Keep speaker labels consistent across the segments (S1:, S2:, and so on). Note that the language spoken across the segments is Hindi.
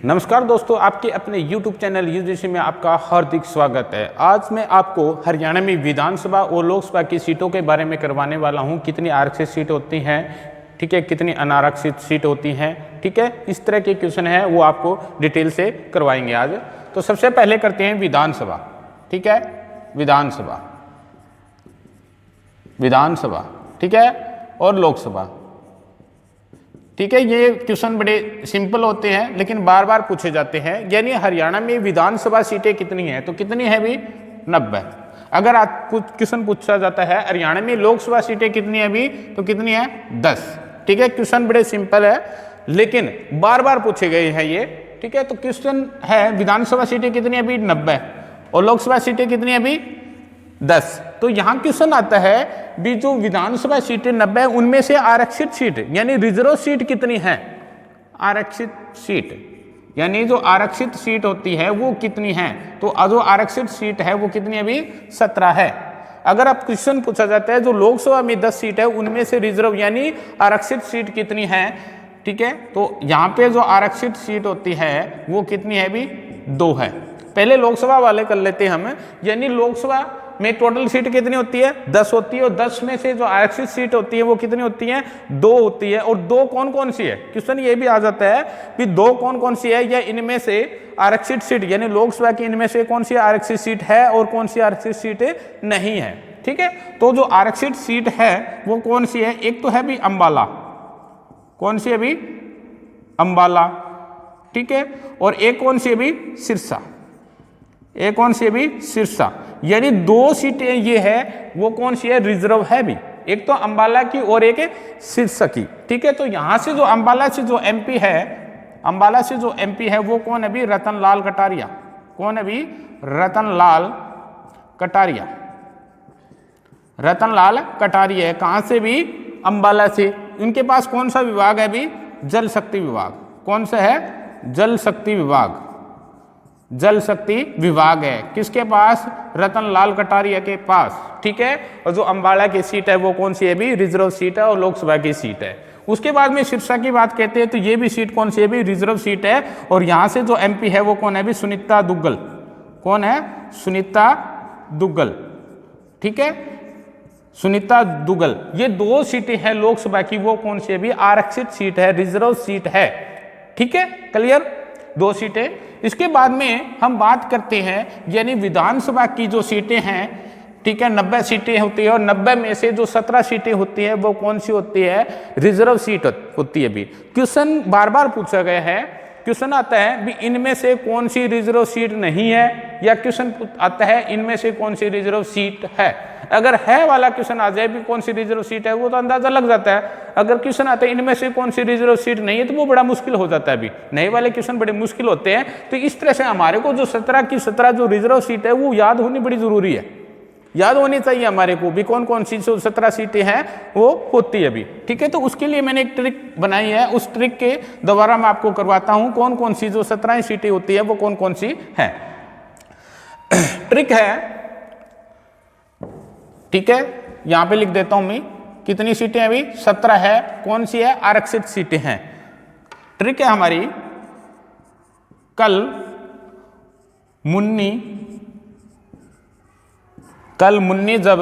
S1: नमस्कार दोस्तों, आपके अपने YouTube चैनल यूजीसी में आपका हार्दिक स्वागत है। आज मैं आपको हरियाणा में विधानसभा और लोकसभा की सीटों के बारे में करवाने वाला हूं। कितनी आरक्षित सीट होती हैं, ठीक है, कितनी अनारक्षित सीट होती हैं, ठीक है, इस तरह के क्वेश्चन है वो आपको डिटेल से करवाएंगे आज। तो सबसे पहले करते हैं विधानसभा, ठीक है, विधानसभा, ठीक है, और लोकसभा, ठीक है। ये क्वेश्चन बड़े सिंपल होते हैं लेकिन बार बार पूछे जाते हैं। यानी हरियाणा में विधानसभा सीटें कितनी हैं, तो कितनी है भी 90। अगर आप क्वेश्चन पूछा जाता है हरियाणा में लोकसभा सीटें कितनी है भी, तो कितनी है 10, ठीक है। क्वेश्चन बड़े सिंपल है लेकिन बार बार पूछे गए हैं ये, ठीक है। तो क्वेश्चन है विधानसभा सीटें कितनी है भी 90 और लोकसभा सीटें कितनी है भी 10। तो यहाँ क्वेश्चन आता है भी जो विधानसभा सीटें 90 उनमें से आरक्षित सीट यानी रिजर्व सीट कितनी है, आरक्षित सीट यानी जो आरक्षित सीट होती है वो कितनी है, तो जो आरक्षित सीट है वो कितनी अभी 17 है। अगर आप क्वेश्चन पूछा जाता है जो लोकसभा में 10 सीट है उनमें से रिजर्व यानी आरक्षित सीट कितनी है, ठीक है, तो यहाँ पे जो आरक्षित सीट होती है वो कितनी है भी 2 है। पहले लोकसभा वाले कर लेते हैं हम। यानी लोकसभा में टोटल सीट कितनी होती है 10 होती है और 10 में से जो आरक्षित सीट होती है वो कितनी होती है 2 होती है। और 2 कौन कौन सी है, क्वेश्चन ये भी आ जाता है कि 2 कौन कौन सी है या इनमें से आरक्षित सीट यानी लोकसभा की इनमें से कौन सी आरक्षित सीट है और कौन सी आरक्षित सीट नहीं है, ठीक है। तो जो आरक्षित सीट है वो कौन सी है, एक तो है भी अंबाला, कौन सी है भी अंबाला, ठीक है, और एक कौन सी है भी सिरसा, एक कौन सी है भी सिरसा। यानी 2 सीटें ये है वो कौन सी है रिजर्व है भी, एक तो अंबाला की और एक है सिरसा की, ठीक है। तो यहां से जो अंबाला से जो एमपी है, अंबाला से जो एमपी है वो कौन है भी रतनलाल कटारिया, कौन है भी रतनलाल कटारिया, रतनलाल कटारिया है। कहां से भी अंबाला से। उनके पास कौन सा विभाग है भी जल शक्ति विभाग, कौन सा है जल शक्ति विभाग, जल शक्ति विभाग है किसके पास, रतनलाल कटारिया के पास, ठीक है। और जो अंबाला की सीट है वो कौन सी है भी रिजर्व सीट है और लोकसभा की सीट है। उसके बाद में सिरसा की बात कहते हैं तो ये भी सीट कौन सी है भी रिजर्व सीट है और यहां से जो एमपी है वो कौन है भी सुनीता दुग्गल, कौन है सुनीता दुग्गल, ठीक है, सुनीता दुग्गल। ये 2 सीटें हैं लोकसभा की, वो कौन सी है भी आरक्षित सीट है, रिजर्व सीट है, ठीक है, क्लियर, 2 सीटें। इसके बाद में हम बात करते हैं यानी विधानसभा की जो सीटें हैं, ठीक है, 90 सीटें होती है और 90 में से जो 17 सीटें होती है वो कौन सी होती है रिजर्व सीट होती है भी। क्वेश्चन बार बार पूछा गया है, क्वेश्चन आता है भी इनमें से कौन सी रिजर्व सीट नहीं है, या क्वेश्चन आता है इनमें से कौन सी रिजर्व सीट है। अगर है वाला क्वेश्चन आ जाए भी कौन सी रिजर्व सीट है वो तो अंदाजा लग जाता है। अगर क्वेश्चन आता है इनमें से कौन सी रिजर्व सीट नहीं है तो वो बड़ा मुश्किल हो जाता है भी। नए वाले क्वेश्चन बड़े मुश्किल होते हैं। तो इस तरह से हमारे को जो 17 की 17 जो रिजर्व सीट है वो याद होनी बड़ी जरूरी है, याद होनी चाहिए हमारे को भी कौन कौन सी जो 17 सीटें हैं वो होती है भी, ठीक है। तो उसके लिए मैंने एक ट्रिक बनाई है, उस ट्रिक के द्वारा मैं आपको करवाता हूं कौन कौन सी जो 17 सीटें होती है वो कौन कौन सी है। ट्रिक है, ठीक है, यहां पे लिख देता हूं मैं कितनी सीटें अभी 17 है, कौन सी है आरक्षित सीटें हैं। ट्रिक है हमारी, कल मुन्नी जब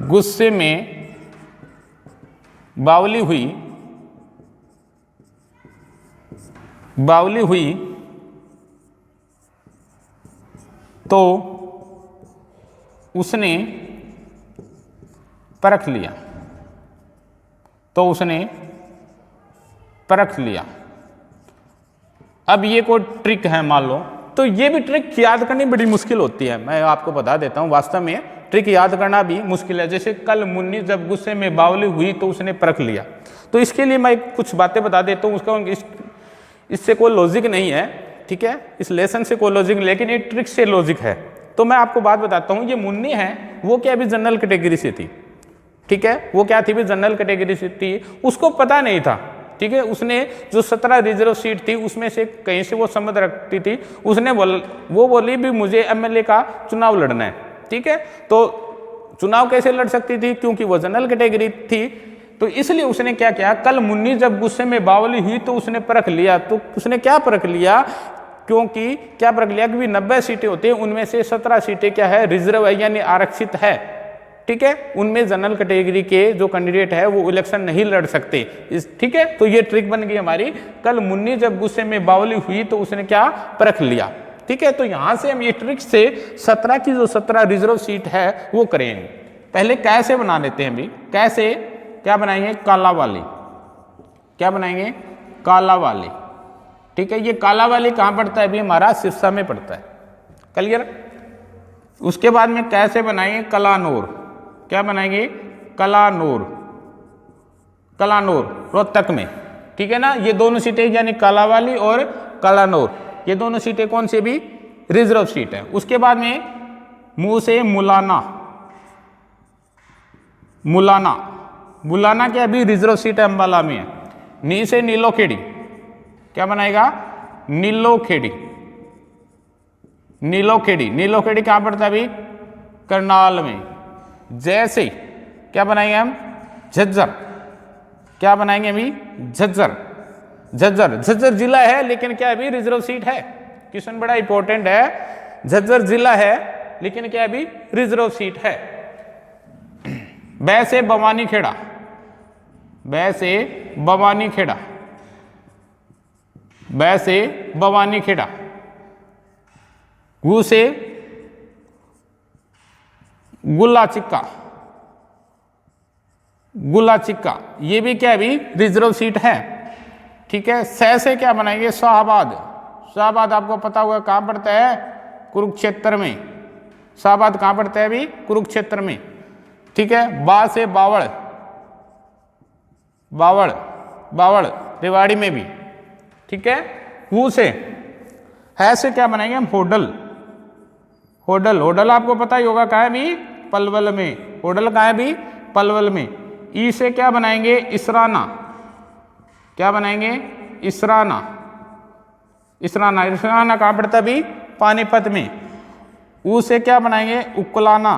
S1: गुस्से में बावली हुई तो उसने परख लिया। अब ये कोई ट्रिक है मान लो, तो ये भी ट्रिक याद करनी बड़ी मुश्किल होती है, मैं आपको बता देता हूं। वास्तव में ट्रिक याद करना भी मुश्किल है। जैसे कल मुन्नी जब गुस्से में बावली हुई तो उसने परख लिया, तो इसके लिए मैं कुछ बातें बता देता हूँ। उसका इससे कोई लॉजिक नहीं है, ठीक है, इस लेसन से कोई लॉजिक, लेकिन ये ट्रिक से लॉजिक है। तो मैं आपको बात बताता हूँ। ये मुन्नी है वो क्या भी जनरल कैटेगरी से थी, ठीक है, वो क्या थी भी जनरल कैटेगरी से थी, उसको पता नहीं था, ठीक है। उसने जो 17 रिजर्व सीट थी उसमें से कहीं से वो संबंध रखती थी, उसने वो बोली भी मुझे एमएलए का चुनाव लड़ना है, ठीक है। तो चुनाव कैसे लड़ सकती थी, क्योंकि वो जनरल कैटेगरी थी, तो इसलिए उसने क्या किया, कल मुन्नी जब गुस्से में बावली हुई तो उसने परख लिया। तो उसने क्या परख लिया, क्योंकि क्या परख लिया कि 90 सीटें होती हैं, उनमें से 17 सीटें क्या है, रिजर्व है यानी आरक्षित है। ठीक है, उनमें जनरल कैटेगरी के जो कैंडिडेट है वो इलेक्शन नहीं लड़ सकते। ठीक है, तो ये ट्रिक बन गई हमारी, कल मुन्नी जब गुस्से में बावली हुई तो उसने क्या परख लिया। ठीक है, तो यहां से हम ये ट्रिक से 17 की जो 17 रिजर्व सीट है वो करेंगे। पहले कैसे बना लेते हैं अभी, कैसे क्या बनाएंगे, काला वाली, क्या बनाएंगे, काला वाली। ठीक है, ये काला वाली कहां पड़ता है अभी, हमारा सिरसा में पड़ता है। क्लियर। उसके बाद में कैसे बनाएंगे, कलानौर, क्या बनाएंगे, कलानौर, कलानौर रोहतक में। ठीक है ना, ये दोनों सीटें यानी काला वाली और कलानौर, ये दोनों सीटें कौन सी भी रिजर्व सीट है। उसके बाद में मुंह से मुलाना, मुलाना, मुलाना क्या अभी रिजर्व सीट है, अंबाला में है। नी से नीलोखेड़ी, क्या बनाएगा, नीलोखेड़ी, नीलोखेड़ी, नीलोखेड़ी कहां पड़ता है अभी, करनाल में। जैसे क्या बनाएंगे हम, झज्जर, क्या बनाएंगे अभी, झज्जर, झज्जर, झज्जर जिला है लेकिन क्या अभी रिजर्व सीट है। क्वेश्चन बड़ा इंपॉर्टेंट है, झज्जर जिला है लेकिन क्या अभी रिजर्व सीट है। वैसे बवानी खेड़ा, वैसे बवानी खेड़ा, वैसे बवानी खेड़ा, गु से गुल्ला चिक्का, गुल्ला चिक्का, ये भी क्या अभी रिजर्व सीट है। ठीक है, से क्या बनाएंगे, शाहबाद, शाहबाद आपको पता होगा कहां पड़ता है, कुरुक्षेत्र में। शाहबाद कहां पड़ता है अभी, कुरुक्षेत्र में। ठीक है, बा से बावड़, बावड़, बावड़ रेवाड़ी में भी। ठीक है, हु से, है से क्या बनाएंगे हम, होडल, होडल, होडल आपको पता ही होगा कहां है भी, पलवल में। होडल कहां है भी, पलवल में। ई से क्या बनाएंगे, इसराना, क्या बनाएंगे, इसराना, इसराना, इसराना कहां पड़ता है भी, पानीपत में। ऊ से क्या बनाएंगे, उकलाना,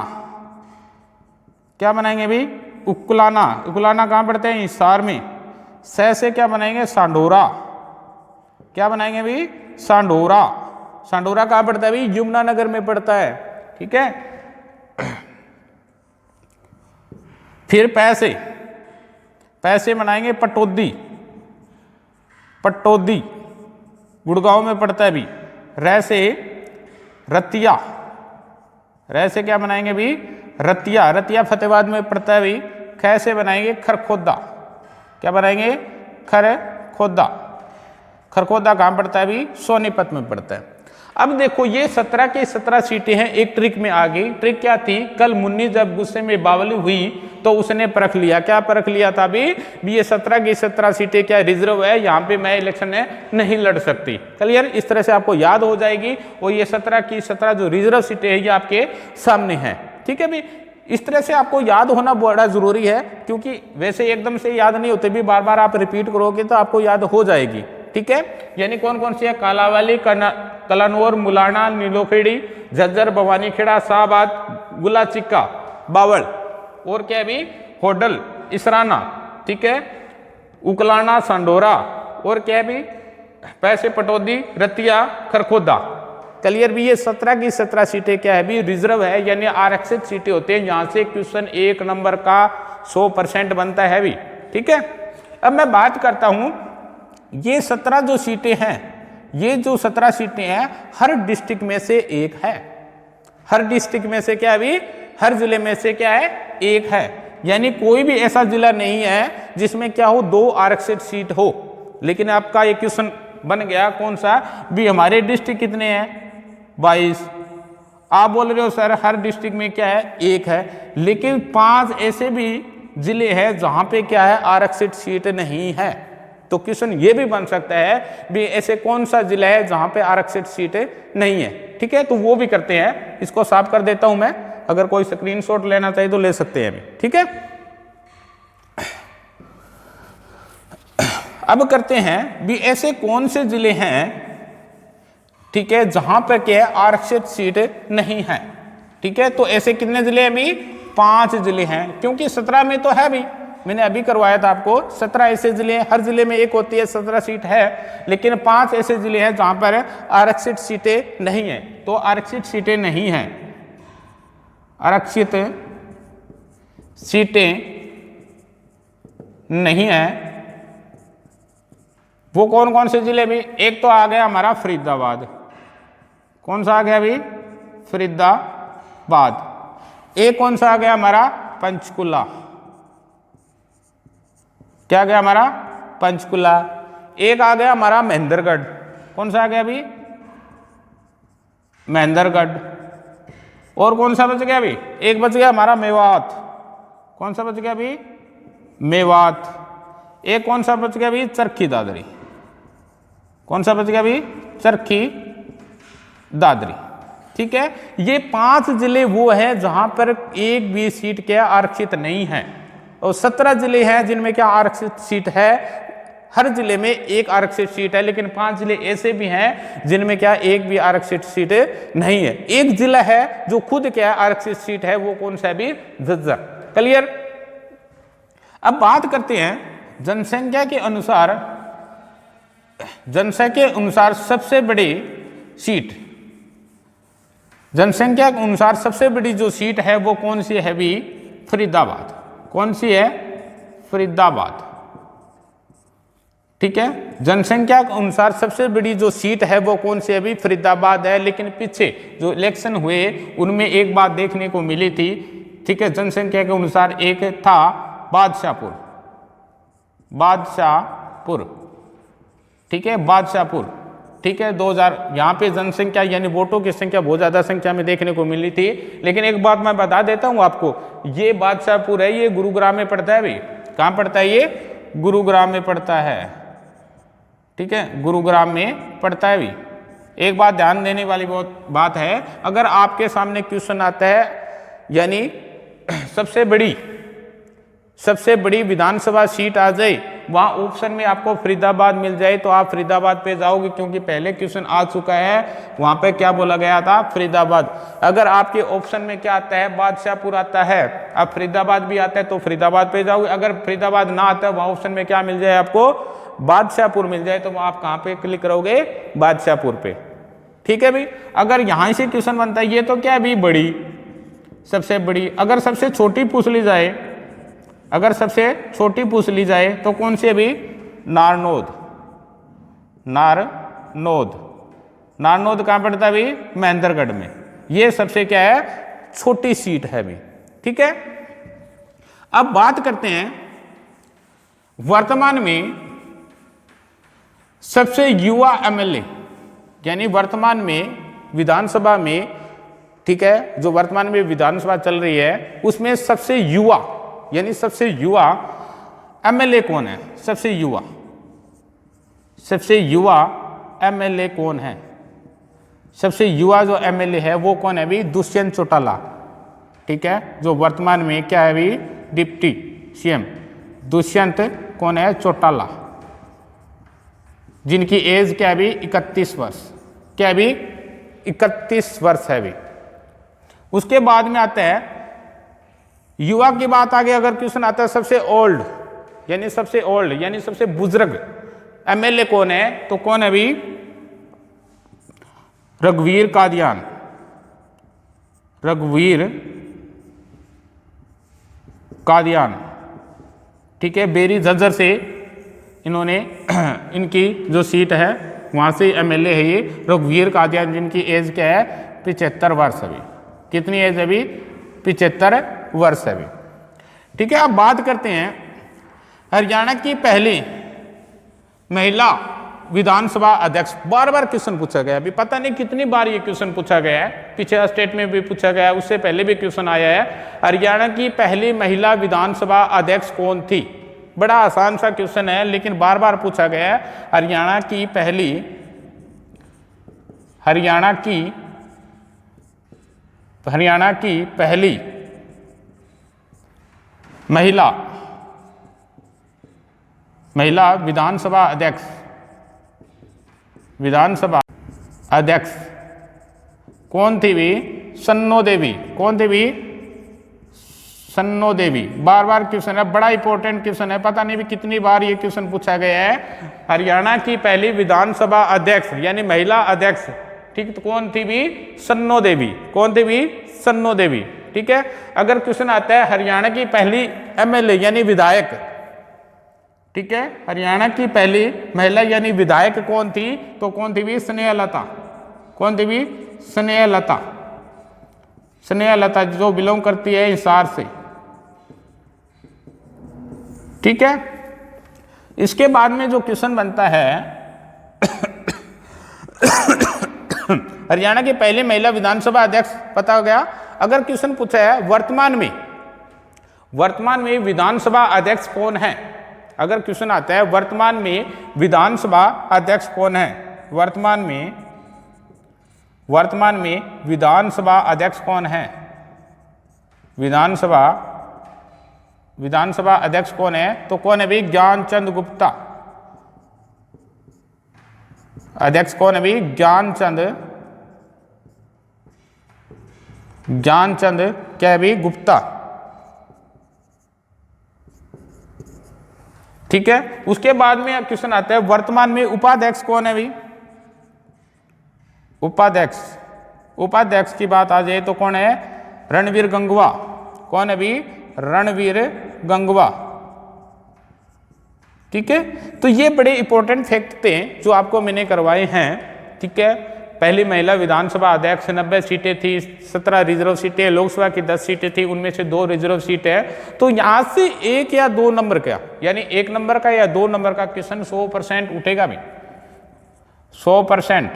S1: क्या बनाएंगे भी, उकलाना, उकलाना कहां पड़ते हैं, हिसार में। से क्या बनाएंगे, सांडोरा, क्या बनाएंगे भी, सांडोरा, सांडोरा कहां पड़ता है भी, यमुनानगर में पड़ता है। ठीक है, फिर पैसे, पैसे बनाएंगे पटौदी, पटौदी गुड़गांव में पड़ता है भी। रह से रतिया, रह से क्या बनाएंगे भी, रतिया, रतिया फतेहाबाद में पड़ता है भी। ख से बनाएंगे खरखोदा, क्या बनाएंगे, खरखोदा, खरखोदा कहां पड़ता है भी, सोनीपत में पड़ता है। अब देखो ये 17 की 17 सीटें हैं, एक ट्रिक में आ गई। ट्रिक क्या थी, कल मुन्नी जब गुस्से में बावली हुई तो उसने परख लिया, क्या परख लिया था भी ये 17 की 17 सीटें क्या रिजर्व है, यहाँ पे मैं इलेक्शन नहीं लड़ सकती। क्लियर, इस तरह से आपको याद हो जाएगी। और ये 17 की 17 जो रिजर्व सीटें हैं ये आपके सामने हैं। ठीक है भी, इस तरह से आपको याद होना बड़ा जरूरी है, क्योंकि वैसे एकदम से याद नहीं होते भी, बार बार आप रिपीट करोगे तो आपको याद हो जाएगी। ठीक है, यानी कौन कौन सी है, कालावाली, कलानौर, मुलाना, नीलोखेड़ी, झज्जर, भवानीखेड़ा, शाहबाद, गुल्ला चिक्का, बावल, और क्या भी, होडल, इसराना। ठीक है, उकलाना, सांडोरा, और क्या भी, पैसे पटौदी, रतिया, खरखोदा। क्लियर भी, ये 17 की 17 सीटें क्या है भी रिजर्व है यानी आरक्षित सीटें होती हैं। यहां से क्वेश्चन 1 नंबर का 100% बनता है भी। ठीक है, अब मैं बात करता हूं, ये 17 जो सीटें हैं, ये जो 17 सीटें हैं हर डिस्ट्रिक्ट में से एक है। हर डिस्ट्रिक्ट में से क्या है, हर जिले में से क्या है, एक है। यानी कोई भी ऐसा जिला नहीं है जिसमें क्या हो, 2 आरक्षित सीट हो। लेकिन आपका ये क्वेश्चन बन गया कौन सा भी, हमारे डिस्ट्रिक्ट कितने हैं, 22। आप बोल रहे हो सर हर डिस्ट्रिक्ट में क्या है, एक है। लेकिन 5 ऐसे भी जिले हैं जहां पे क्या है, आरक्षित सीट नहीं है। तो क्वेश्चन ये भी बन सकता है भी ऐसे कौन सा जिला है जहां पे आरक्षित सीटें नहीं है। ठीक है, तो वो भी करते हैं। इसको साफ कर देता हूं मैं, अगर कोई स्क्रीनशॉट लेना चाहिए तो ले सकते हैं अभी। ठीक है, अब करते हैं भी ऐसे कौन से जिले हैं, ठीक है, जहां पर क्या है, आरक्षित सीट नहीं है। ठीक है, तो ऐसे कितने जिले हैं भी, 5 जिले हैं, क्योंकि 17 में तो है भी, मैंने अभी करवाया था आपको, 17 ऐसे जिले हैं, हर जिले में एक होती है, 17 सीट है, लेकिन 5 ऐसे जिले हैं जहां पर आरक्षित सीटें नहीं है। तो आरक्षित सीटें नहीं हैं, आरक्षित सीटें नहीं है, वो कौन कौन से जिले भी? एक तो आ गया हमारा फरीदाबाद, कौन सा आ गया अभी? फरीदाबाद। एक कौन सा आ गया हमारा? पंचकुला। क्या गया हमारा? पंचकुला। एक आ गया हमारा महेंद्रगढ़, कौन सा आ गया अभी? महेंद्रगढ़। और कौन सा बच गया अभी? एक बच गया हमारा मेवात, कौन सा बच गया अभी? मेवात। एक कौन सा बच गया अभी? चरखी दादरी, कौन सा बच गया अभी? चरखी दादरी। ठीक है, ये 5 जिले वो हैं जहां पर एक भी सीट क्या आरक्षित नहीं है, और 17 जिले हैं जिनमें क्या आरक्षित सीट है। हर जिले में एक आरक्षित सीट है, लेकिन 5 जिले ऐसे भी हैं जिनमें क्या एक भी आरक्षित सीट नहीं है। एक जिला है जो खुद क्या आरक्षित सीट है, वो कौन सा है भी? झज्जर। क्लियर? अब बात करते हैं जनसंख्या के अनुसार, जनसंख्या के अनुसार सबसे बड़ी सीट, जनसंख्या के अनुसार सबसे बड़ी जो सीट है वो कौन सी है भी? फरीदाबाद। कौन सी है? फरीदाबाद। ठीक है, जनसंख्या के अनुसार सबसे बड़ी जो सीट है वो कौन सी है भी? फरीदाबाद है। लेकिन पीछे जो इलेक्शन हुए उनमें एक बात देखने को मिली थी, ठीक है, जनसंख्या के अनुसार एक था बादशाहपुर, बादशाहपुर। ठीक है, बादशाहपुर। ठीक है, 2000 यहाँ पे जनसंख्या यानी वोटों की संख्या बहुत ज़्यादा संख्या में देखने को मिली थी। लेकिन एक बात मैं बता देता हूँ आपको, ये बादशाहपुर है, ये गुरुग्राम में पड़ता है भाई। कहाँ पड़ता है ये? गुरुग्राम में पड़ता है। ठीक है, गुरुग्राम में पड़ता है भी। एक बात ध्यान देने वाली बहुत बात है, अगर आपके सामने क्वेश्चन आता है यानी सबसे बड़ी विधानसभा सीट आ जाए, वहां ऑप्शन में आपको फरीदाबाद मिल जाए, तो आप फरीदाबाद पे जाओगे, क्योंकि पहले क्वेश्चन आ चुका है, वहां पे क्या बोला गया था? फरीदाबाद। अगर आपके ऑप्शन में क्या आता है? बादशाहपुर आता है, अब फरीदाबाद भी आता है तो फरीदाबाद पे जाओगे। अगर फरीदाबाद ना आता है, वहां ऑप्शन में क्या मिल जाए आपको? बादशाहपुर मिल जाए, तो आप कहाँ पे क्लिक करोगे? बादशाहपुर पे। ठीक है भाई, अगर यहां से क्वेश्चन बनता है, ये तो क्या भी बड़ी, सबसे बड़ी। अगर सबसे छोटी पूछ ली जाए, अगर सबसे छोटी पूछ ली जाए तो कौन सी अभी? नारनौद। नारनौद, नारनौद कहाँ पड़ता है अभी? महेंद्रगढ़ में। ये सबसे क्या है? छोटी सीट है अभी। ठीक है, अब बात करते हैं वर्तमान में सबसे युवा एमएलए, यानी वर्तमान में विधानसभा में, ठीक है, जो वर्तमान में विधानसभा चल रही है उसमें सबसे युवा यानी सबसे युवा एमएलए कौन है? सबसे युवा एमएलए कौन है? सबसे युवा जो एमएलए है वो कौन है अभी? दुष्यंत चौटाला। ठीक है, जो वर्तमान में क्या है अभी? डिप्टी सीएम दुष्यंत कौन है? चौटाला, जिनकी एज क्या है अभी? 31 वर्ष। क्या अभी? 31 वर्ष है अभी। उसके बाद में आता है युवा की बात आगे अगर क्वेश्चन आता है, सबसे ओल्ड यानी सबसे बुजुर्ग एमएलए कौन है? तो कौन है अभी? रघुवीर कादियान। रघुवीर कादियान। ठीक है, बेरी झज्जर से इन्होंने इनकी जो सीट है वहां से एमएलए है ये रघुवीर कादियान, जिनकी एज क्या है? 75 वर्ष अभी। कितनी एज अभी? 75 वर्ष अभी। ठीक है, अब बात करते हैं हरियाणा की पहली महिला विधानसभा अध्यक्ष। बार बार क्वेश्चन पूछा गया, अभी पता नहीं कितनी बार ये क्वेश्चन पूछा गया है, पीछे स्टेट में भी पूछा गया है, उससे पहले भी क्वेश्चन आया है। हरियाणा की पहली महिला विधानसभा अध्यक्ष कौन थी? बड़ा आसान सा क्वेश्चन है, लेकिन बार बार पूछा गया है। हरियाणा की पहली महिला विधानसभा अध्यक्ष कौन थी भी? सन्नो देवी। कौन थी भी? सन्नो देवी, बार बार क्वेश्चन है, बड़ा इंपॉर्टेंट क्वेश्चन है, पता नहीं भी कितनी बार ये क्वेश्चन पूछा गया है। हरियाणा की पहली विधानसभा अध्यक्ष यानी महिला अध्यक्ष, ठीक, तो कौन थी भी? सन्नो देवी। कौन थी भी? सन्नो देवी। ठीक है। अगर क्वेश्चन आता है हरियाणा की पहली एमएलए यानी विधायक, ठीक है, हरियाणा की पहली महिला यानी विधायक कौन थी? तो कौन थी भी? स्नेहलता। कौन थी भी? स्नेहलता। स्नेहलता जो बिलोंग करती है हिसार से। ठीक है। इसके बाद में जो क्वेश्चन बनता है हरियाणा की पहली महिला विधानसभा अध्यक्ष पता हो गया। अगर क्वेश्चन पूछा है वर्तमान में विधानसभा अध्यक्ष कौन है, अगर क्वेश्चन आता है वर्तमान में विधानसभा अध्यक्ष कौन है, वर्तमान में विधानसभा अध्यक्ष कौन है, विधानसभा अध्यक्ष कौन है? तो कौन है भी? ज्ञानचंद गुप्ता। अध्यक्ष कौन है भी? ज्ञानचंद क्या है भी? गुप्ता। ठीक है। उसके बाद में क्वेश्चन आता है वर्तमान में उपाध्यक्ष कौन है भी? उपाध्यक्ष की बात आ जाए तो कौन है? रणवीर गंगवा। कौन है भी? रणवीर गंगवा। ठीक है। तो ये बड़े इंपॉर्टेंट फैक्ट थे जो आपको मैंने करवाए हैं। ठीक है। पहली महिला विधानसभा अध्यक्ष, 90 सीटें थी, 17 रिजर्व सीटें, लोकसभा की 10 सीटें थी, उनमें से 2 रिजर्व सीट है। तो यहां से 1 या 2 नंबर का यानी 1 नंबर का या 2 नंबर का क्वेश्चन 100% उठेगा भी। 100%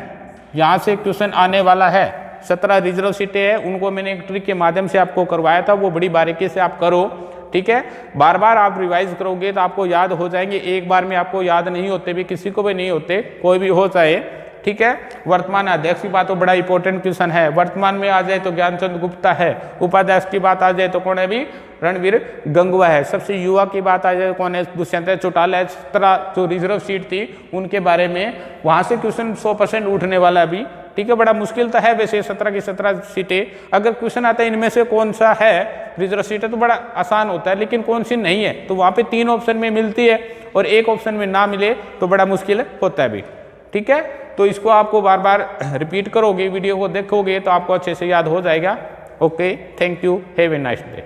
S1: यहां से क्वेश्चन आने वाला है। 17 रिजर्व सीटें हैं, उनको मैंने एक ट्रिक के माध्यम से आपको करवाया था, वो बड़ी बारीकी से आप करो। ठीक है। बार बार आप रिवाइज करोगे तो आपको याद हो जाएंगे। एक बार में आपको याद नहीं होते भी, किसी को भी नहीं होते, कोई भी हो चाहे। ठीक है। वर्तमान अध्यक्ष की बात तो बड़ा इंपॉर्टेंट क्वेश्चन है। वर्तमान में आ जाए तो ज्ञानचंद गुप्ता है। उपाध्यक्ष की बात आ जाए तो कौन है भी? रणवीर गंगवा है। सबसे युवा की बात आ जाए कौन है? दुष्यंत चौटाला है। 17 जो रिजर्व सीट थी उनके बारे में वहां से क्वेश्चन 100% उठने वाला अभी। ठीक है। बड़ा मुश्किल तो है वैसे 17 की 17 सीटें। अगर क्वेश्चन आता है इनमें से कौन सा है रिजर्व सीट है तो बड़ा आसान होता है, लेकिन कौन सी नहीं है तो वहां पे 3 ऑप्शन में मिलती है और 1 ऑप्शन में ना मिले तो बड़ा मुश्किल होता है अभी। ठीक है। तो इसको आपको बार बार रिपीट करोगे, वीडियो को देखोगे तो आपको अच्छे से याद हो जाएगा। Okay, thank you, have a nice day.